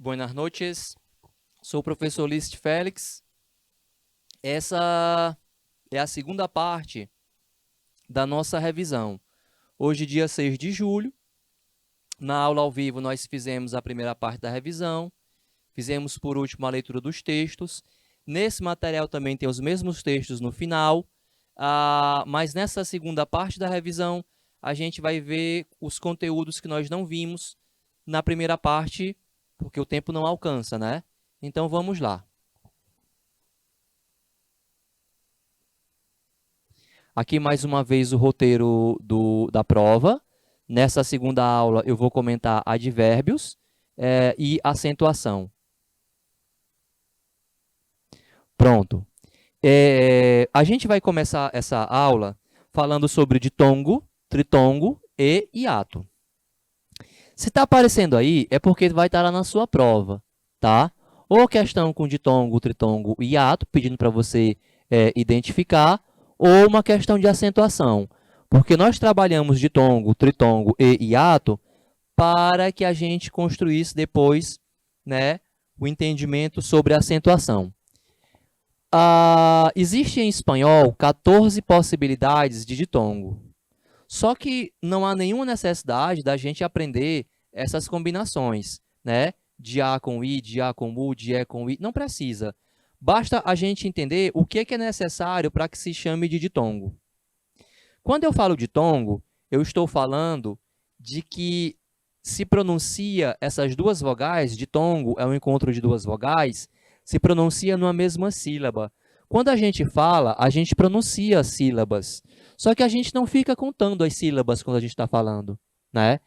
Buenas noches. Sou o professor List Félix. Essa é a segunda parte da nossa revisão. Hoje, dia 6 de julho, na aula ao vivo, nós fizemos a primeira parte da revisão, fizemos, por último, a leitura dos textos. Nesse material também tem os mesmos textos no final, mas nessa segunda parte da revisão, a gente vai ver os conteúdos que nós não vimos na primeira parte, porque o tempo não alcança, né? Então, vamos lá. Aqui, mais uma vez, o roteiro da prova. Nessa segunda aula, eu vou comentar advérbios e acentuação. Pronto. A gente vai começar essa aula falando sobre ditongo, tritongo e hiato. Se está aparecendo aí, é porque vai estar lá na sua prova, tá? Ou questão com ditongo, tritongo e hiato, pedindo para você identificar, ou uma questão de acentuação, porque nós trabalhamos ditongo, tritongo e hiato para que a gente construísse depois, né, o entendimento sobre a acentuação. Existe em espanhol 14 possibilidades de ditongo. Só que não há nenhuma necessidade da gente aprender essas combinações, né? De A com I, de A com U, de E com I. Não precisa. Basta a gente entender o que é necessário para que se chame de ditongo. Quando eu falo ditongo, eu estou falando de que se pronuncia essas duas vogais, ditongo é um encontro de duas vogais, se pronuncia numa mesma sílaba. Quando a gente fala, a gente pronuncia as sílabas. Só que a gente não fica contando as sílabas quando a gente está falando, né?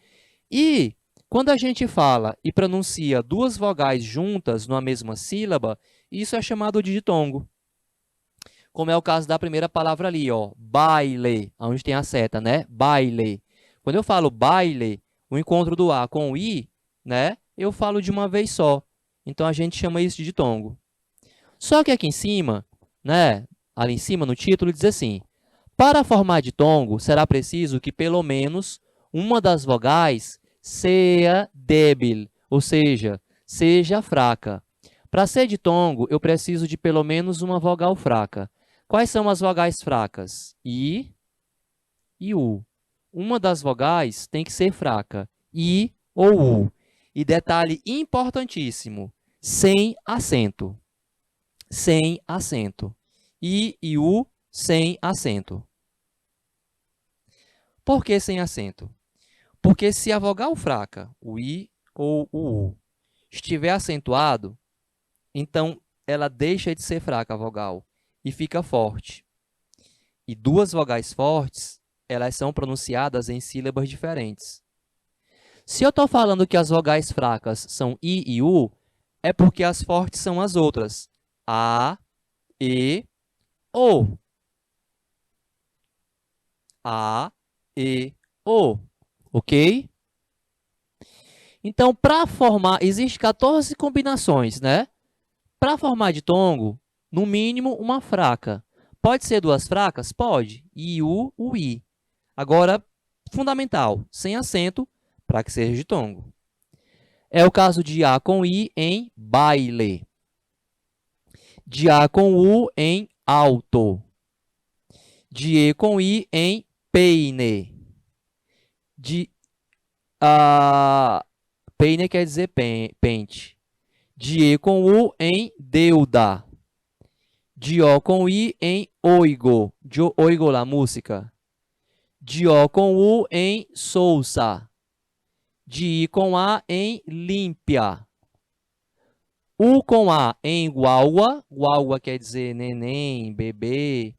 E quando a gente fala e pronuncia duas vogais juntas numa mesma sílaba, isso é chamado de ditongo. Como é o caso da primeira palavra ali, ó, baile, onde tem a seta, né? Baile. Quando eu falo baile, o encontro do A com o I, né? Eu falo de uma vez só. Então, a gente chama isso de ditongo. Só que aqui em cima, né? Ali em cima, no título, diz assim: para formar ditongo, será preciso que pelo menos uma das vogais seja débil, ou seja, seja fraca. Para ser ditongo, eu preciso de pelo menos uma vogal fraca. Quais são as vogais fracas? I e U. Uma das vogais tem que ser fraca, I ou U. E detalhe importantíssimo, sem acento. Sem acento. I e U sem acento. Por que sem acento? Porque se a vogal fraca, o I ou o U, estiver acentuado, então ela deixa de ser fraca a vogal e fica forte. E duas vogais fortes, elas são pronunciadas em sílabas diferentes. Se eu estou falando que as vogais fracas são I e U, é porque as fortes são as outras. A, E, O. A, E, O. Ok? Então, para formar, existem 14 combinações, né? Para formar ditongo, no mínimo uma fraca. Pode ser duas fracas? Pode. I, U, U, I. Agora, fundamental, sem acento, para que seja ditongo. É o caso de A com I em baile. De A com U em alto. De E com I em peine. Peine quer dizer pente. De E com U em deuda. De O com I em oigo. De oigo la música. De O com U em sousa. De I com A em límpia. U com A em guagua. Guagua quer dizer neném, bebê.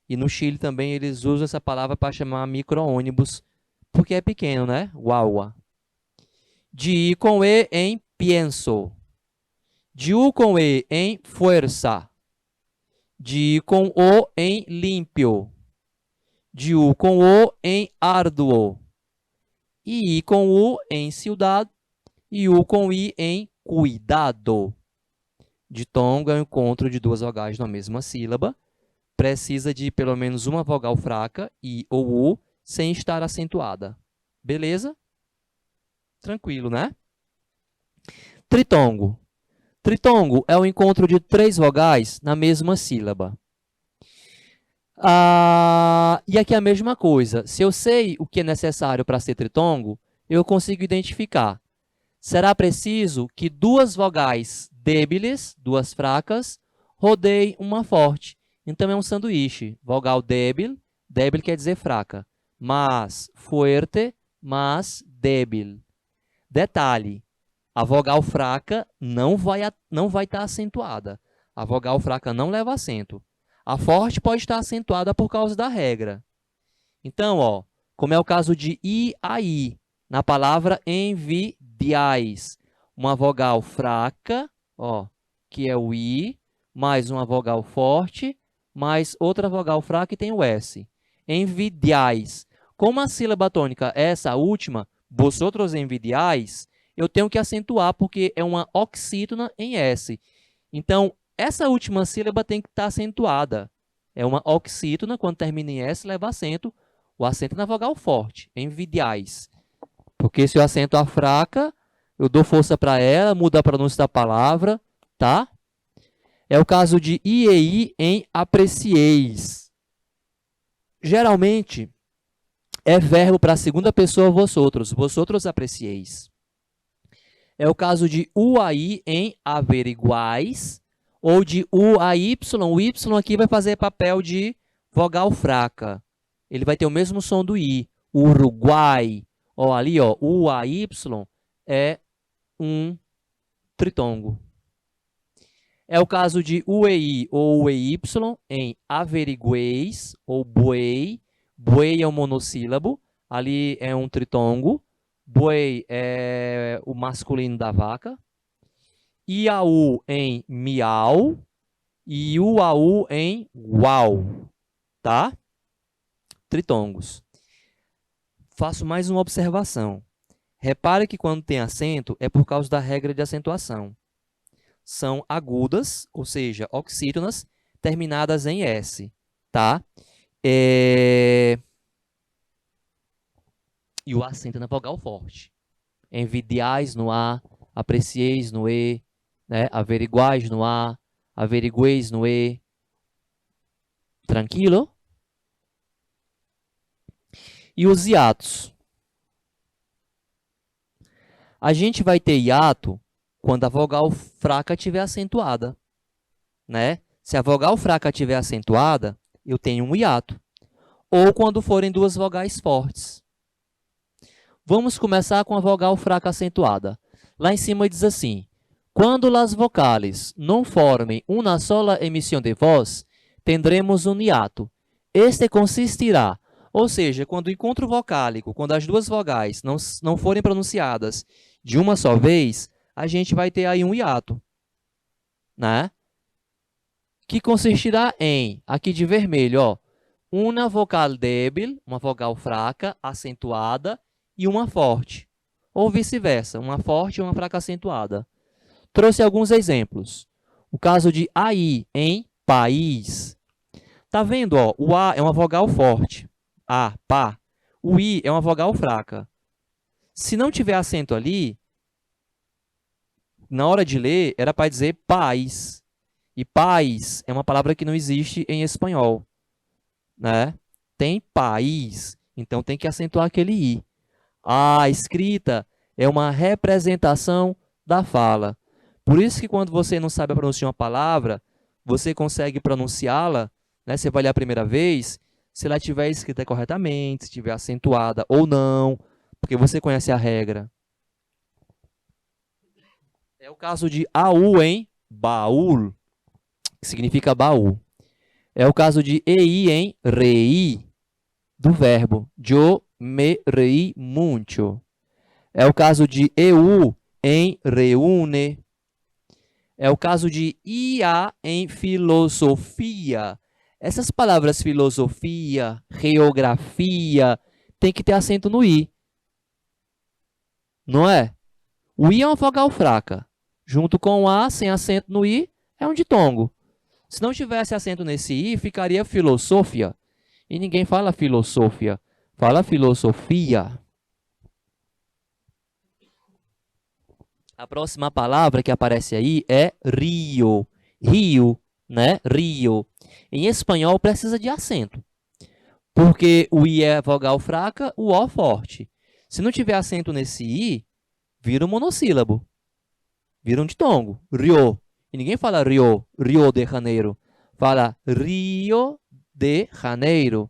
E no Chile também eles usam essa palavra para chamar micro-ônibus, porque é pequeno, né? Guagua. De I com E em pienso. De U com E em fuerza. De I com O em limpio. De U com O em arduo. E I com U em ciudad. E U com I em cuidado. Ditongo é o encontro de duas vogais na mesma sílaba. Precisa de pelo menos uma vogal fraca, I ou U, sem estar acentuada. Beleza? Tranquilo, né? Tritongo. Tritongo é o encontro de 3 vogais na mesma sílaba. E aqui é a mesma coisa. Se eu sei o que é necessário para ser tritongo, eu consigo identificar. Será preciso que 2 vogais débiles, 2 fracas, rodeiem uma forte. Então, é um sanduíche. Vogal débil, débil quer dizer fraca. Mas fuerte, mas débil. Detalhe, a vogal fraca não vai estar acentuada. A vogal fraca não leva acento. A forte pode estar acentuada por causa da regra. Então, ó, como é o caso de i a i, na palavra envidiais. Uma vogal fraca, ó, que é o i, mais uma vogal forte, mais outra vogal fraca e tem o s. Envidiais. Como a sílaba tônica é essa última, vosotros envidiais, eu tenho que acentuar porque é uma oxítona em s. Então, essa última sílaba tem que estar acentuada. É uma oxítona, quando termina em s, leva acento. O acento é na vogal forte, envidiais. Porque se eu acento a fraca, eu dou força para ela, muda a pronúncia da palavra, tá? É o caso de iei em aprecieis. Geralmente, é verbo para a segunda pessoa vosotros. Vosotros aprecieis. É o caso de uai em averiguais, ou de uay. O y aqui vai fazer papel de vogal fraca. Ele vai ter o mesmo som do i. Uruguai. Ó, ali, ó, uay é um tritongo. É o caso de uei ou uey em averigueis ou buei. Buei é um monossílabo. Ali é um tritongo. Buei é o masculino da vaca. Iau em miau e uau em uau, tá? Tritongos. Faço mais uma observação. Repare que quando tem acento é por causa da regra de acentuação. São agudas, ou seja, oxítonas, terminadas em S, tá? E o acento na vogal forte. Envidiais no A, aprecieis no E, né? Averiguais no A, averigueis no E. Tranquilo? E os hiatos? A gente vai ter hiato quando a vogal fraca estiver acentuada, né? Se a vogal fraca estiver acentuada, eu tenho um hiato. Ou quando forem 2 vogais fortes. Vamos começar com a vogal fraca acentuada. Lá em cima diz assim: quando las vocales não formem una sola emisión de voz, tendremos um hiato. Este consistirá, ou seja, quando o encontro vocálico, quando as 2 vogais não forem pronunciadas de uma só vez, a gente vai ter aí um hiato, né? Que consistirá em, aqui de vermelho, ó, uma vogal débil, uma vogal fraca, acentuada, e uma forte. Ou vice-versa, uma forte e uma fraca acentuada. Trouxe alguns exemplos. O caso de aí, em país. Tá vendo, ó? O A é uma vogal forte. A, pá. O I é uma vogal fraca. Se não tiver acento ali, na hora de ler, era para dizer país. E país é uma palavra que não existe em espanhol, né? Tem país, então tem que acentuar aquele I. A escrita é uma representação da fala. Por isso que quando você não sabe pronunciar uma palavra, você consegue pronunciá-la, né? Você vai ler a primeira vez, se ela estiver escrita corretamente, se estiver acentuada ou não, porque você conhece a regra. É o caso de AU em baúl, que significa baú. É o caso de EI em reí, do verbo. Yo me reí mucho. É o caso de EU em reúne. É o caso de IA em filosofia. Essas palavras filosofia, geografia, tem que ter acento no I. Não é? O I é uma vogal fraca. Junto com o A, sem acento no I, é um ditongo. Se não tivesse acento nesse I, ficaria filosofia. E ninguém fala filosofia, fala filosofia. A próxima palavra que aparece aí é rio. Rio, né? Rio. Em espanhol precisa de acento, porque o i é vogal fraca, o o forte. Se não tiver acento nesse i, vira um monossílabo, vira um ditongo. Rio. E ninguém fala Rio, Rio de Janeiro. Fala Rio de Janeiro.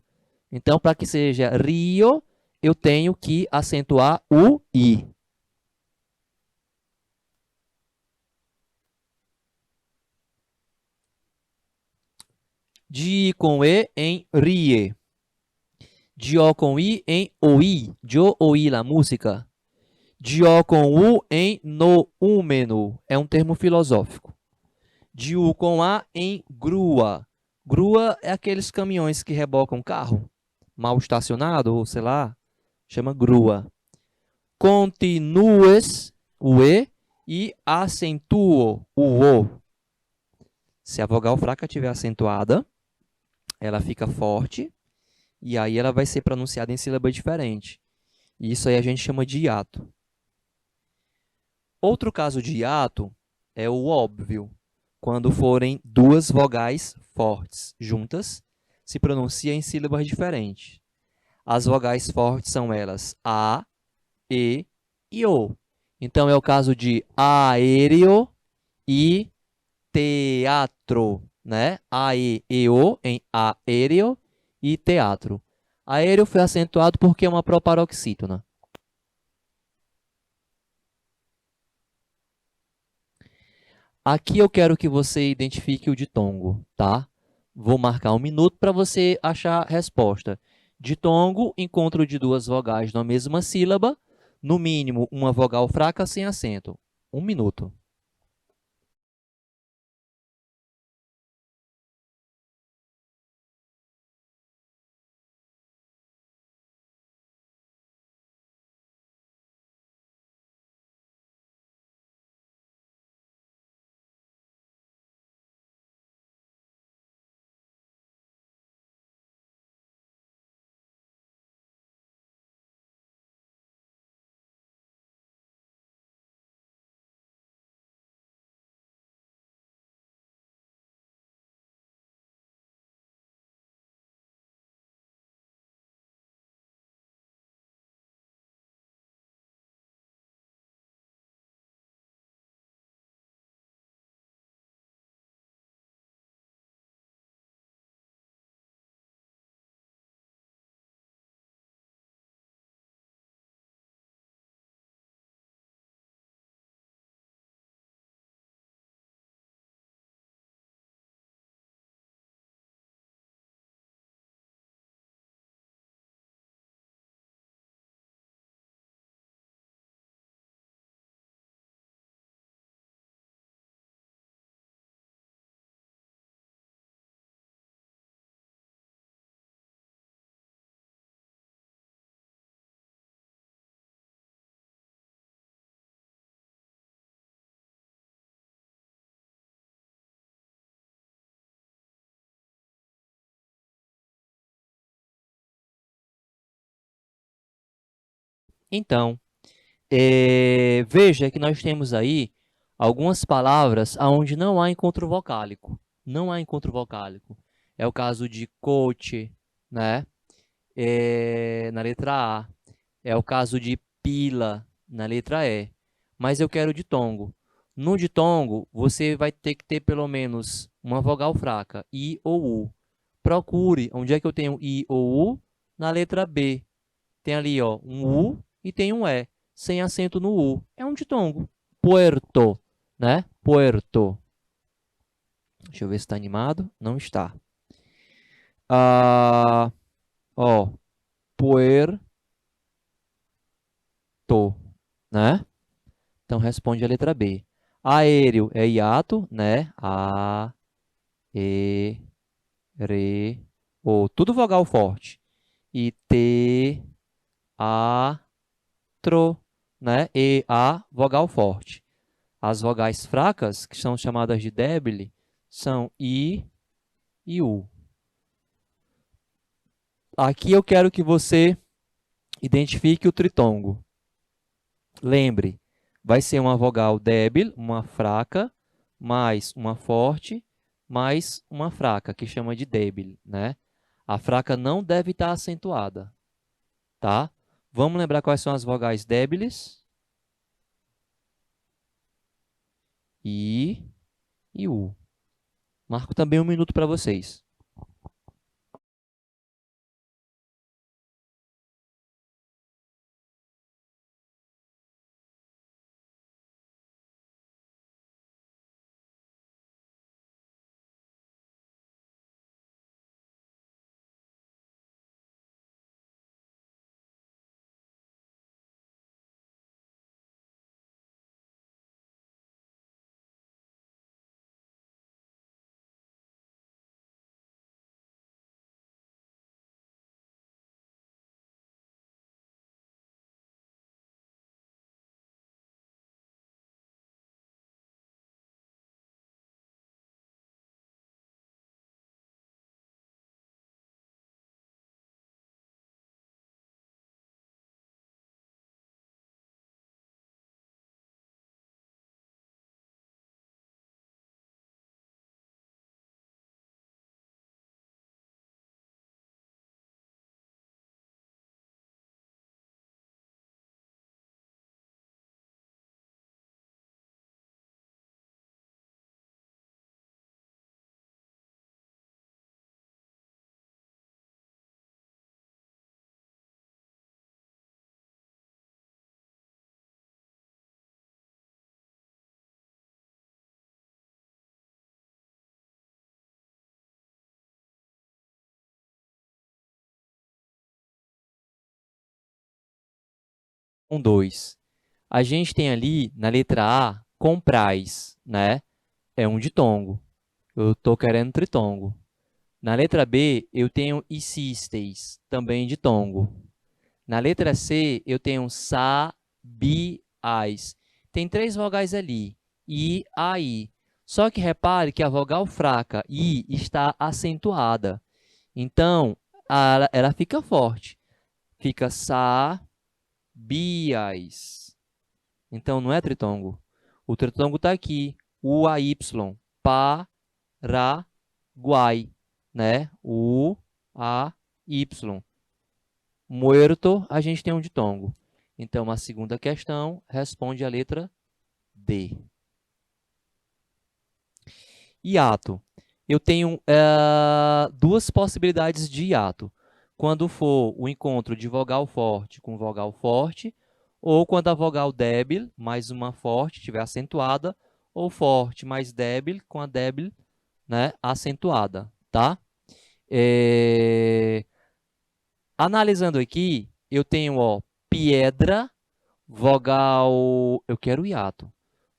Então, para que seja Rio, eu tenho que acentuar o i. De i com e em rie. De o com i em oi. Yo oí la música. De o com u em noúmeno. É um termo filosófico. De u com a em grua. Grua é aqueles caminhões que rebocam carro mal estacionado, ou sei lá, chama grua. Continues, o e acentuo, o. Se a vogal fraca estiver acentuada, ela fica forte e aí ela vai ser pronunciada em sílaba diferente. Isso aí a gente chama de hiato. Outro caso de hiato é o óbvio. Quando forem duas vogais fortes juntas, se pronuncia em sílabas diferentes. As vogais fortes são elas a, e e o. Então, é o caso de aéreo e teatro, né? A, e o em aéreo e teatro. Aéreo foi acentuado porque é uma proparoxítona. Aqui eu quero que você identifique o ditongo, tá? Vou marcar 1 minuto para você achar a resposta. Ditongo, encontro de duas vogais na mesma sílaba, no mínimo uma vogal fraca sem acento. 1 minuto. Então, veja que nós temos aí algumas palavras onde não há encontro vocálico. Não há encontro vocálico. É o caso de coche, né? Na letra A. É o caso de pila, na letra E. Mas eu quero ditongo. No ditongo, você vai ter que ter pelo menos uma vogal fraca, I ou U. Procure onde é que eu tenho I ou U. Na letra B. Tem ali, ó, um U e tem um E, sem acento no U. É um ditongo. Puerto, né? Puerto. Deixa eu ver se está animado. Não está. Ó, puerto, né? Então, responde a letra B. Aéreo é hiato, né? A, E, Re, O. Tudo vogal forte. E T, A, Tro, né? E, A, vogal forte. As vogais fracas, que são chamadas de débile, são I e U. Aqui eu quero que você identifique o tritongo. Lembre, vai ser uma vogal débil, uma fraca, mais uma forte, mais uma fraca, que chama de débil, né? A fraca não deve estar acentuada, tá? Vamos lembrar quais são as vogais débiles? I e U. Marco também 1 minuto para vocês. Um, dois. A gente tem ali, na letra A, comprais, né? É um ditongo. Eu estou querendo tritongo. Na letra B, eu tenho isistes, também ditongo. Na letra C, eu tenho sa, bi, ais. Tem 3 vogais ali, i, a, i. Só que repare que a vogal fraca, i, está acentuada. Então, ela fica forte. Fica sa, bi, ais. Então, não é tritongo. O tritongo está aqui. U, A, Y. Pa, ra, guai. Né? U, A, Y. Muerto, a gente tem um ditongo. Então, a segunda questão responde a letra D. Hiato. Eu tenho duas possibilidades de hiato. Quando for o encontro de vogal forte com vogal forte, ou quando a vogal débil mais uma forte estiver acentuada, ou forte mais débil com a débil, né, acentuada, tá? Analisando aqui, eu tenho, ó, piedra, vogal... Eu quero hiato.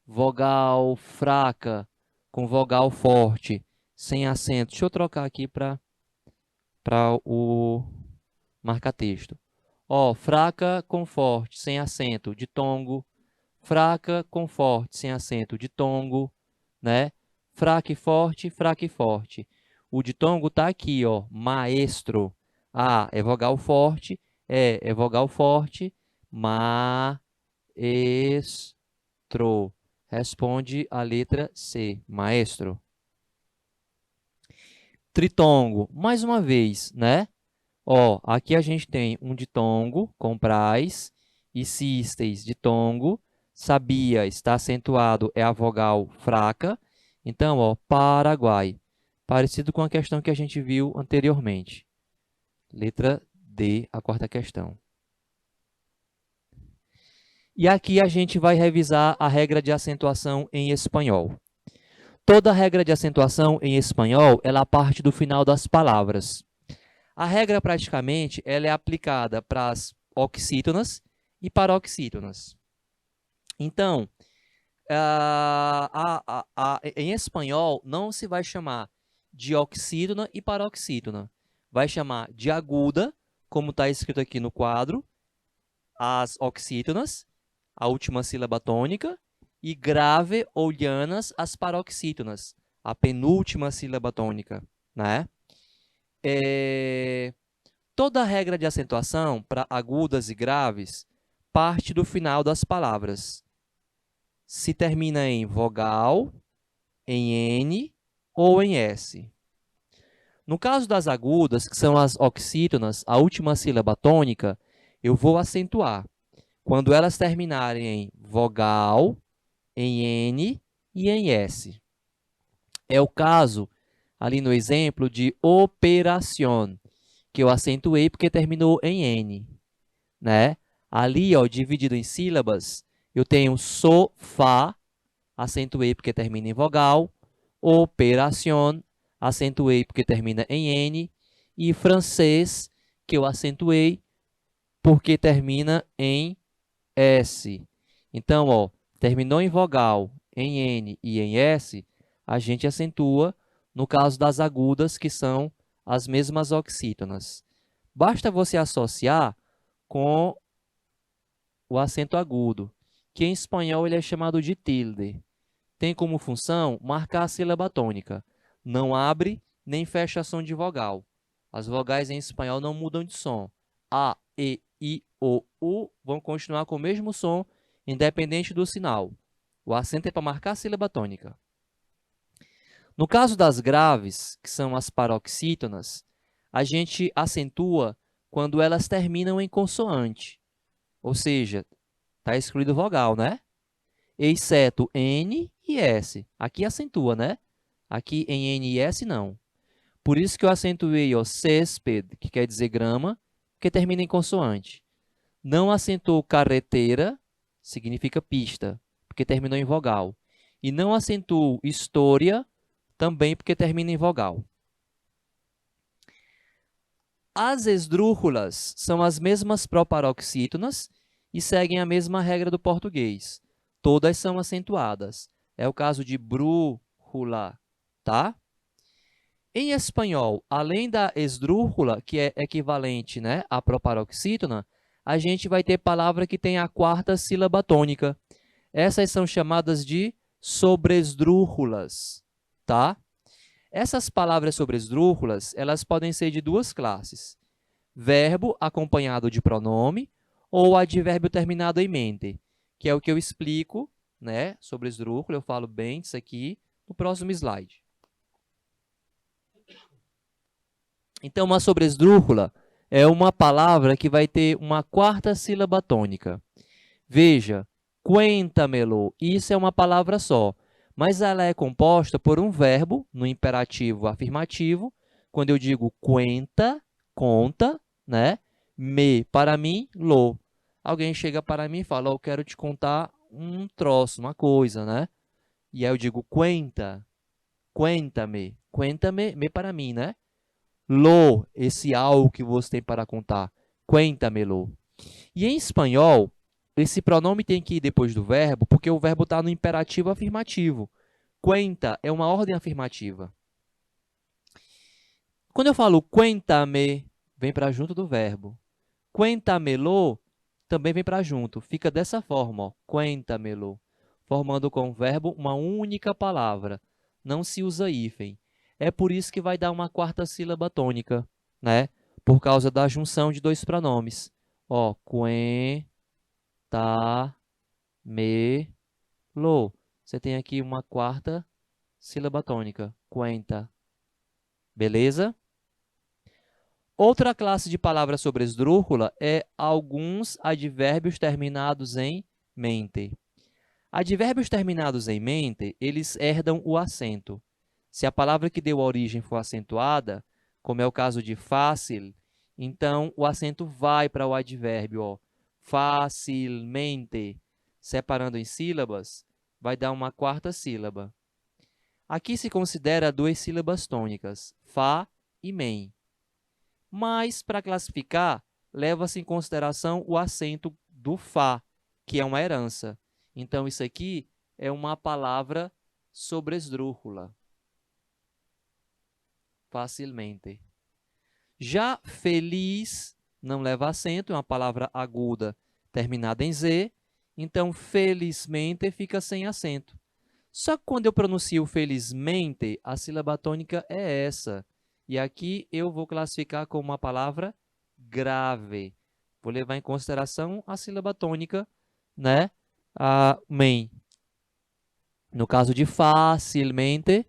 Vogal fraca com vogal forte, sem acento. Deixa eu trocar aqui para o marca-texto. Ó, fraca com forte, sem acento, ditongo. Fraca com forte, sem acento, ditongo, né? Fraca e forte, fraca e forte. O ditongo tá aqui, ó, maestro. A é vogal forte, é vogal forte, maestro. Responde a letra C, maestro. Tritongo, mais uma vez, né? Ó, aqui a gente tem um ditongo, comprais, e cistes, ditongo, sabia, está acentuado, é a vogal fraca. Então, ó, Paraguai, parecido com a questão que a gente viu anteriormente. Letra D, a quarta questão. E aqui a gente vai revisar a regra de acentuação em espanhol. Toda regra de acentuação em espanhol, ela parte do final das palavras. A regra, praticamente, ela é aplicada para as oxítonas e paroxítonas. Então, em espanhol, não se vai chamar de oxítona e paroxítona. Vai chamar de aguda, como está escrito aqui no quadro, as oxítonas, a última sílaba tônica, e grave ou llanas, as paroxítonas, a penúltima sílaba tônica, né? Toda regra de acentuação para agudas e graves parte do final das palavras. se termina em vogal, em N ou em S. No caso das agudas, que são as oxítonas, a última sílaba tônica, eu vou acentuar. Quando elas terminarem em vogal, em N e em S. É o caso, ali no exemplo, de operación, que eu acentuei porque terminou em N, né? Ali, ó, dividido em sílabas, eu tenho sofá, acentuei porque termina em vogal, operación, acentuei porque termina em N, e francês, que eu acentuei porque termina em S. Então, ó, terminou em vogal, em N e em S, a gente acentua no caso das agudas, que são as mesmas oxítonas. Basta você associar com o acento agudo, que em espanhol ele é chamado de tilde. Tem como função marcar a sílaba tônica. Não abre nem fecha a som de vogal. As vogais em espanhol não mudam de som. A, E, I, O, U vão continuar com o mesmo som, independente do sinal. O acento é para marcar a sílaba tônica. No caso das graves, que são as paroxítonas, a gente acentua quando elas terminam em consoante. Ou seja, está excluído vogal, né? Exceto N e S. Aqui acentua, né? Aqui em N e S não. Por isso que eu acentuei o césped, que quer dizer grama, que termina em consoante. Não acentuou carreteira, significa pista, porque terminou em vogal. E não acentuou história, também porque termina em vogal. As esdrúxulas são as mesmas proparoxítonas e seguem a mesma regra do português. Todas são acentuadas. É o caso de brújula, tá? Em espanhol, além da esdrúxula, que é equivalente, né, à proparoxítona, a gente vai ter palavra que tem a quarta sílaba tônica. Essas são chamadas de sobresdrúxulas, tá? Essas palavras sobresdrúxulas, elas podem ser de duas classes. Verbo acompanhado de pronome ou advérbio terminado em mente, que é o que eu explico, né, sobre esdrúxula, eu falo bem disso aqui no próximo slide. Então, uma sobresdrúxula é uma palavra que vai ter uma quarta sílaba tônica. Veja, cuéntamelo, isso é uma palavra só, mas ela é composta por um verbo no imperativo afirmativo. Quando eu digo cuenta, conta, né? Me, para mim, lo. Alguém chega para mim e fala, eu quero te contar um troço, uma coisa, né? E aí eu digo cuenta, cuéntame, cuéntame, me para mim, né? Lo, esse algo que você tem para contar, cuéntamelo. E em espanhol, esse pronome tem que ir depois do verbo, porque o verbo está no imperativo afirmativo. Cuenta é uma ordem afirmativa. Quando eu falo cuéntame, vem para junto do verbo. Cuéntamelo também vem para junto. Fica dessa forma, ó, cuéntamelo, formando com o verbo uma única palavra. Não se usa hífen. É por isso que vai dar uma quarta sílaba tônica, né? Por causa da junção de dois pronomes. Ó, cuenta-me-lo. Você tem aqui uma quarta sílaba tônica. Cuenta. Beleza? Outra classe de palavras sobre esdrúxula é alguns advérbios terminados em mente. Advérbios terminados em mente, eles herdam o acento. Se a palavra que deu origem for acentuada, como é o caso de fácil, então o acento vai para o advérbio, ó, facilmente. Separando em sílabas, vai dar uma quarta sílaba. Aqui se considera duas sílabas tônicas, fá e men. Mas, para classificar, leva-se em consideração o acento do fá, que é uma herança. Então, isso aqui é uma palavra sobresdrúxula. Facilmente. Já feliz não leva acento, é uma palavra aguda terminada em Z. Então, felizmente fica sem acento. Só que quando eu pronuncio felizmente, a sílaba tônica é essa. E aqui eu vou classificar como uma palavra grave. Vou levar em consideração a sílaba tônica, né? A men. No caso de facilmente,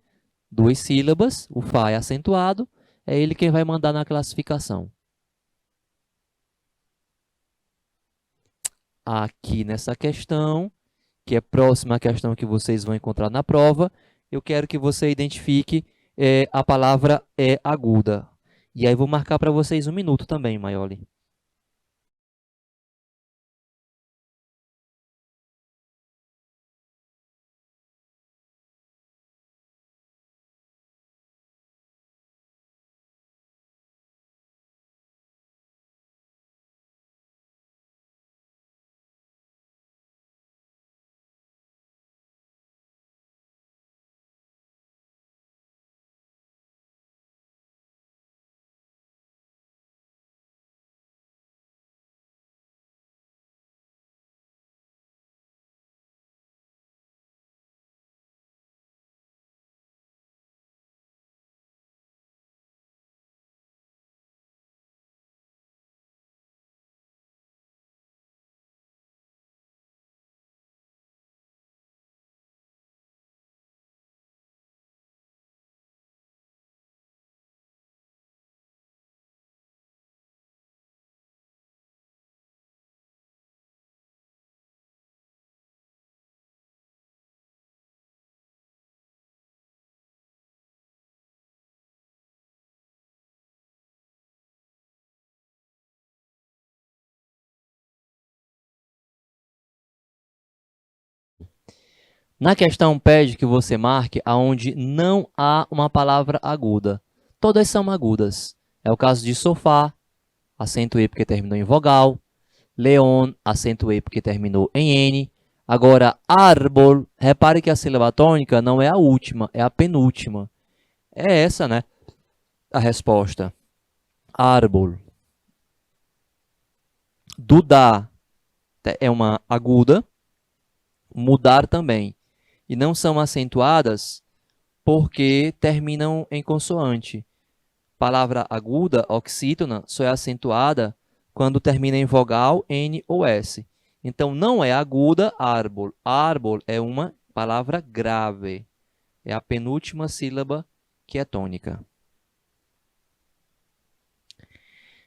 2 sílabas, o Fá é acentuado, é ele quem vai mandar na classificação. Aqui nessa questão, que é próxima à questão que vocês vão encontrar na prova, eu quero que você identifique a palavra aguda. E aí vou marcar para vocês 1 minuto também, Maioli. Na questão pede que você marque aonde não há uma palavra aguda. Todas são agudas. É o caso de sofá, acento E porque terminou em vogal. Leon, acento E porque terminou em N. Agora, árbol, repare que a sílaba tônica não é a última, é a penúltima. É essa, né? A resposta. Árbol. Dudar é uma aguda. Mudar também. E não são acentuadas porque terminam em consoante. Palavra aguda, oxítona, só é acentuada quando termina em vogal, N ou S. Então, não é aguda, árbol. Árbol é uma palavra grave. É a penúltima sílaba que é tônica.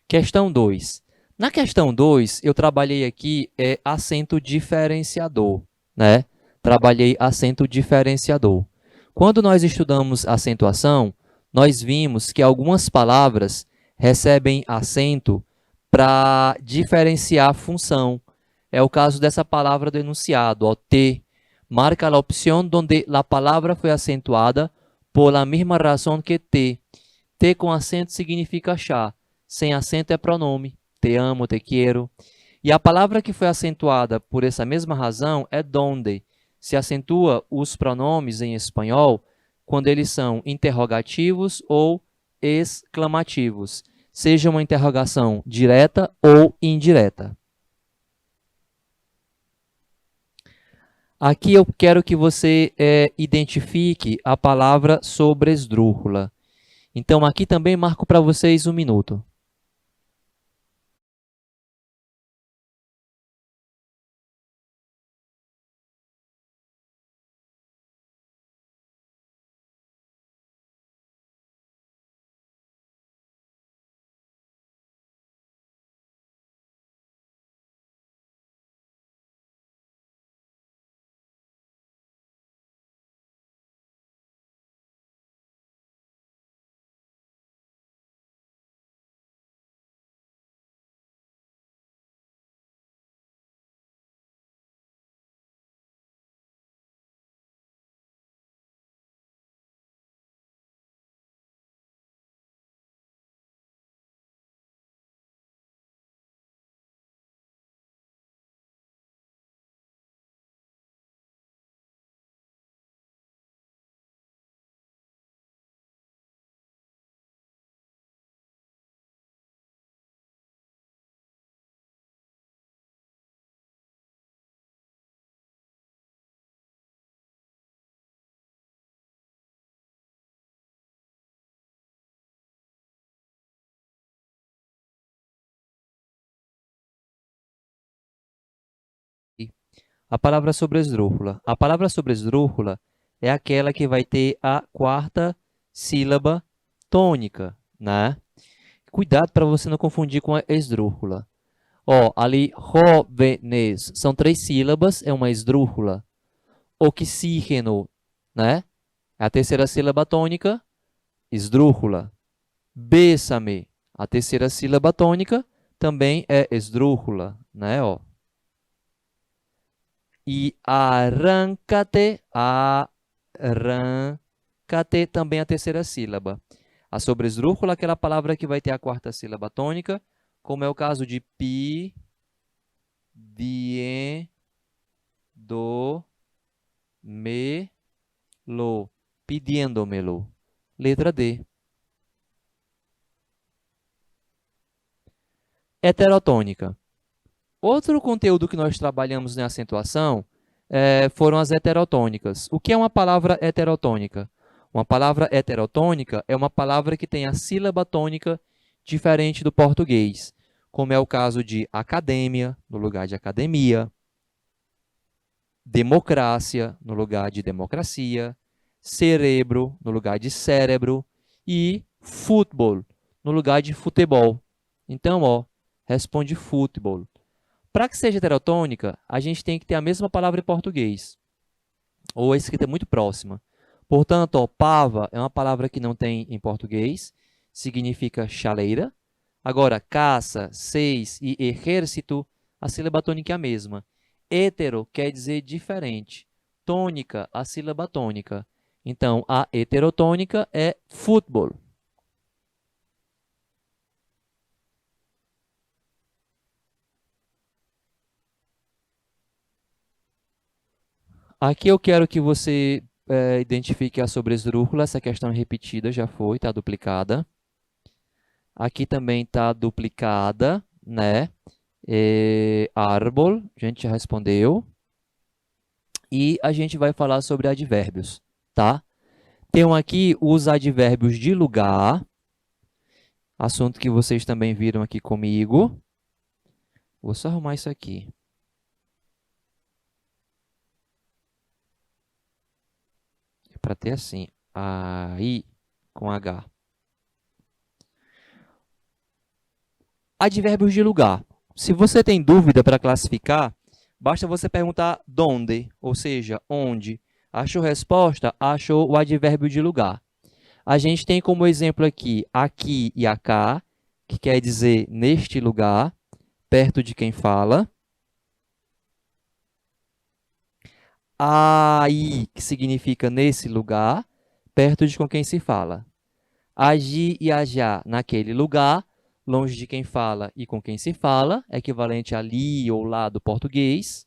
Questão 2. Na questão 2, eu trabalhei aqui acento diferenciador, né? Trabalhei acento diferenciador. Quando nós estudamos acentuação, nós vimos que algumas palavras recebem acento para diferenciar a função. É o caso dessa palavra do enunciado, ó, T. Marca a opção onde a palavra foi acentuada por la mesma razão que T. T com acento significa chá. Sem acento é pronome. Te amo, te quero. E a palavra que foi acentuada por essa mesma razão é donde. Se acentua os pronomes em espanhol quando eles são interrogativos ou exclamativos, seja uma interrogação direta ou indireta. Aqui eu quero que você identifique a palavra sobresdrújula. Então, aqui também marco para vocês 1 minuto. A palavra sobresdrújula. A palavra sobresdrújula é aquela que vai ter a quarta sílaba tônica, né? Cuidado para você não confundir com a esdrúxula. Ó, ali, jóvenes, são 3 sílabas, é uma esdrúxula. Oxígeno, né? A terceira sílaba tônica, esdrúxula. Bésame, a terceira sílaba tônica, também é esdrúxula, né? Ó. E arrancate, arrancate, também a terceira sílaba. A sobresdrúxula, aquela palavra que vai ter a quarta sílaba tônica, como é o caso de pi, bien, do, me, lo, pidiéndomelo. Letra D. Heterotônica. Outro conteúdo que nós trabalhamos na acentuação foram as heterotônicas. O que é uma palavra heterotônica? Uma palavra heterotônica é uma palavra que tem a sílaba tônica diferente do português, como é o caso de academia, no lugar de academia, democracia, no lugar de democracia, cerebro, no lugar de cérebro, e futebol, no lugar de futebol. Então, ó, responde futebol. Para que seja heterotônica, a gente tem que ter a mesma palavra em português, ou a escrita muito próxima. Portanto, ó, pava é uma palavra que não tem em português, significa chaleira. Agora, caça, seis e exército, a sílaba tônica é a mesma. Hetero quer dizer diferente. Tônica, a sílaba tônica. Então, a heterotônica é futebol. Aqui eu quero que você identifique a sobresdrúxula. Essa questão é repetida, já foi, está duplicada. Aqui também está duplicada, né? Árbol, a gente já respondeu. E a gente vai falar sobre advérbios, tá? Tem aqui os advérbios de lugar, assunto que vocês também viram aqui comigo. Vou só arrumar isso aqui. É para ter assim, aí com H. Advérbios de lugar. Se você tem dúvida para classificar, basta você perguntar donde, ou seja, onde. Achou resposta? Achou o advérbio de lugar. A gente tem como exemplo aqui e acá, que quer dizer neste lugar, perto de quem fala. Aí, que significa nesse lugar, perto de com quem se fala. Agi e ajá, naquele lugar, longe de quem fala e com quem se fala, equivalente a ali ou lá do português.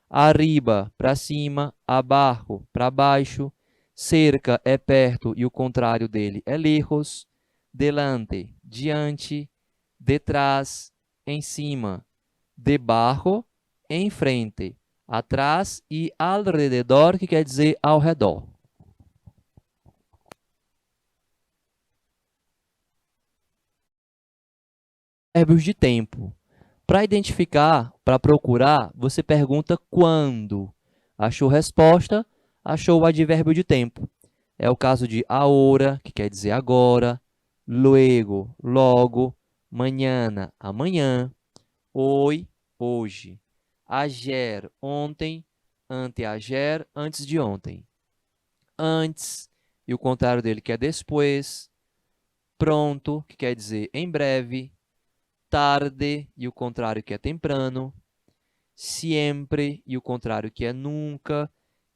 Arriba, para cima, abaixo, para baixo. Cerca é perto e o contrário dele é lejos. Delante, diante. Detrás, em cima. Debaixo, em frente. Atrás e alrededor, que quer dizer ao redor. Verbos de tempo. Para identificar, para procurar, você pergunta quando. Achou resposta? Achou o advérbio de tempo. É o caso de ahora, que quer dizer agora, luego, logo, mañana, amanhã, hoy, hoje, ayer, ontem, anteayer, antes de ontem, antes, e o contrário dele que é depois, pronto, que quer dizer em breve, tarde, e o contrário que é temprano, siempre, e o contrário que é nunca.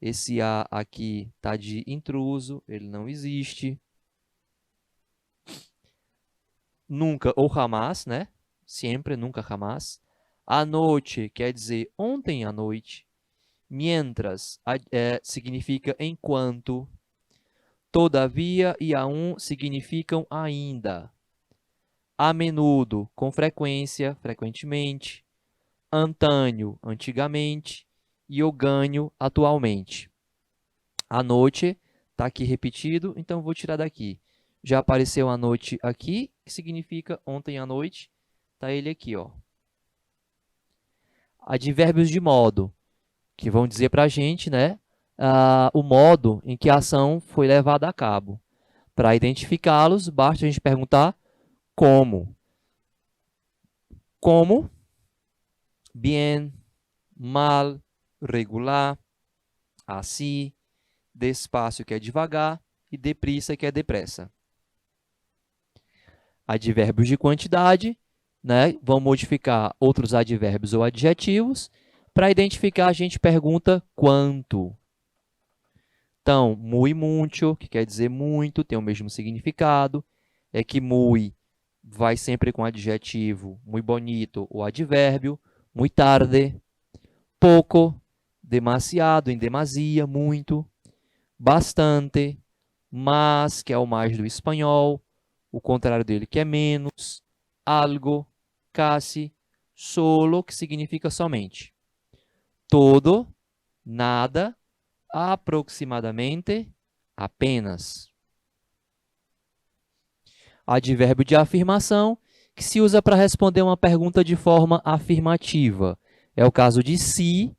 Esse A aqui está de intruso, ele não existe. Nunca ou jamás, né? Sempre, nunca, jamás. A noite quer dizer ontem à noite. Mientras significa enquanto. Todavia e aún significam ainda. A menudo, com frequência, frequentemente. Antânio, antigamente. E eu ganho, atualmente. A noite está aqui repetido, então vou tirar daqui. Já apareceu a noite aqui, que significa ontem à noite. Está ele aqui, ó. Advérbios de modo, que vão dizer para a gente, né, o modo em que a ação foi levada a cabo. Para identificá-los, basta a gente perguntar como. Como, bien, mal, regular, assim, despacio, que é devagar, e deprisa, que é depressa. Advérbios de quantidade, né? Vão modificar outros advérbios ou adjetivos. Para identificar, a gente pergunta quanto. Então, muy mucho, que quer dizer muito, tem o mesmo significado. É que muy vai sempre com adjetivo, muy bonito, o advérbio. Muy tarde, pouco, demasiado, em demasia, muito. Bastante, mas, que é o mais do espanhol. O contrário dele, que é menos. Algo, casi, solo, que significa somente. Todo, nada, aproximadamente, apenas. Advérbio de afirmação, que se usa para responder uma pergunta de forma afirmativa. É o caso de si,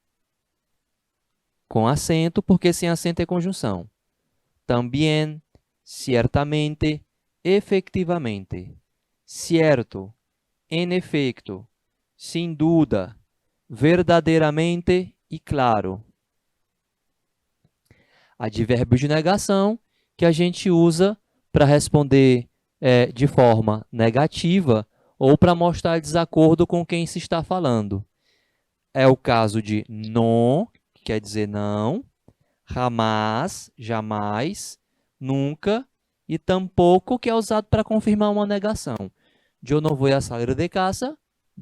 com acento, porque sem acento é conjunção. También, ciertamente, efectivamente. Cierto, en efecto, sem dúvida, verdadeiramente e claro. Advérbio de negação, que a gente usa para responder de forma negativa ou para mostrar desacordo com quem se está falando. É o caso de no, que quer dizer não, jamás, jamais, nunca, e tampouco, que é usado para confirmar uma negação. Eu não vou sair de casa,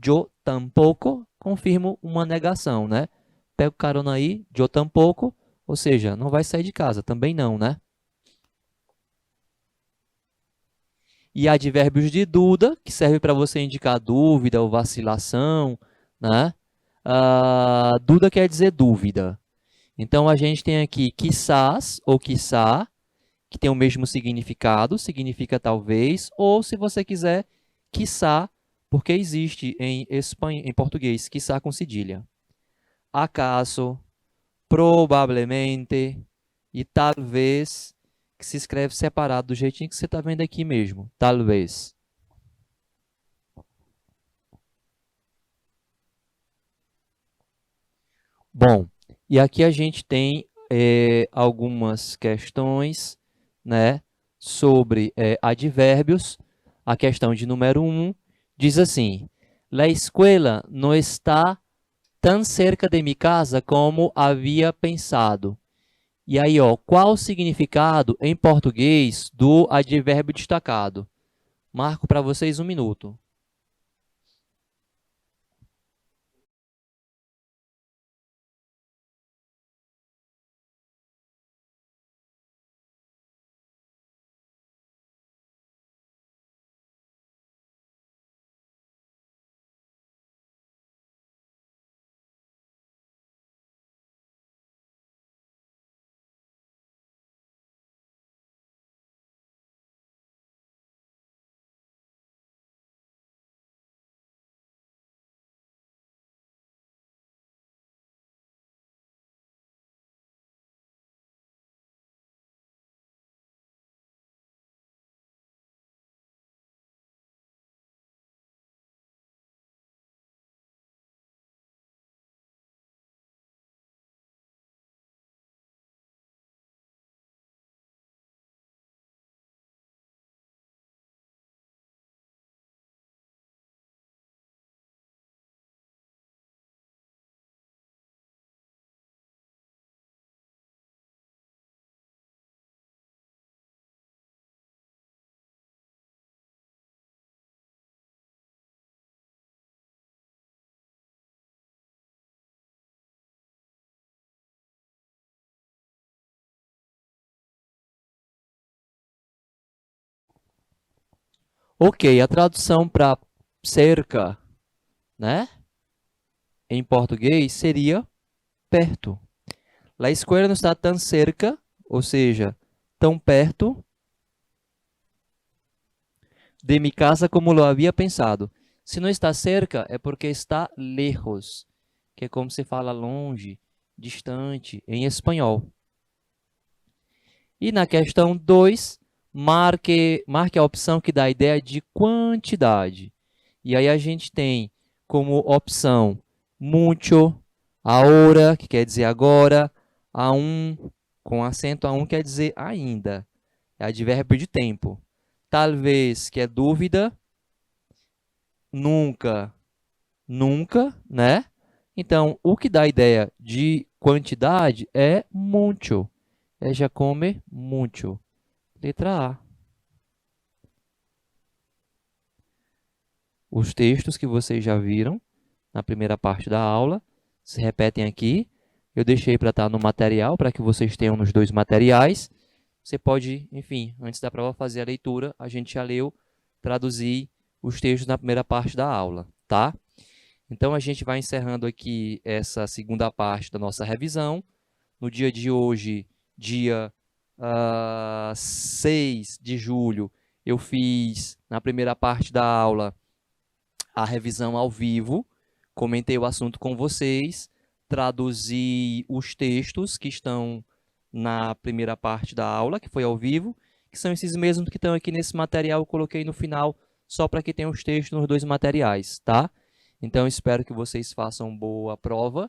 eu tampouco, confirmo uma negação, né? Pego carona aí, eu tampouco, ou seja, não vai sair de casa, também não, né? E advérbios de dúvida, que serve para você indicar dúvida ou vacilação, né? Dúvida quer dizer dúvida. Então, a gente tem aqui quizás ou quiçá, que tem o mesmo significado, significa talvez, ou, se você quiser, quiçá, porque existe em português, quiçá com cedilha. Acaso, provavelmente e talvez, que se escreve separado do jeitinho que você está vendo aqui mesmo, talvez. Bom, e aqui a gente tem algumas questões, né, sobre advérbios. A questão de número 1 diz assim: La escuela no está tan cerca de mi casa como havia pensado. E aí, ó, qual o significado em português do advérbio destacado? Marco para vocês 1 minuto. Ok, a tradução para cerca, né, em português seria perto. La escuela não está tão cerca, ou seja, tão perto de mi casa como lo havia pensado. Se não está cerca, é porque está lejos, que é como se fala longe, distante, em espanhol. E na questão 2, marque a opção que dá a ideia de quantidade. E aí a gente tem como opção mucho, ahora, que quer dizer agora, aún, com acento aún, quer dizer ainda. É advérbio de tempo. Talvez, que é dúvida. Nunca, nunca, né? Então, o que dá a ideia de quantidade é mucho. Ella come mucho. Letra A. Os textos que vocês já viram na primeira parte da aula se repetem aqui. Eu deixei para estar no material, para que vocês tenham nos dois materiais. Você pode, enfim, antes da prova fazer a leitura, a gente já leu, traduzir os textos na primeira parte da aula, tá? Então, a gente vai encerrando aqui essa segunda parte da nossa revisão. No dia de hoje, dia 6 de julho, eu fiz, na primeira parte da aula, a revisão ao vivo, comentei o assunto com vocês, traduzi os textos que estão na primeira parte da aula, que foi ao vivo, que são esses mesmos que estão aqui nesse material, eu coloquei no final, só para que tenha os textos nos dois materiais, tá? Então, espero que vocês façam boa prova,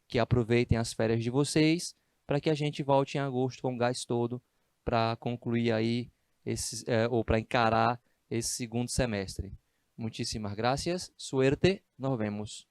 que aproveitem as férias de vocês, para que a gente volte em agosto com o gás todo para concluir aí, ou para encarar esse segundo semestre. Muchísimas gracias, suerte, nos vemos.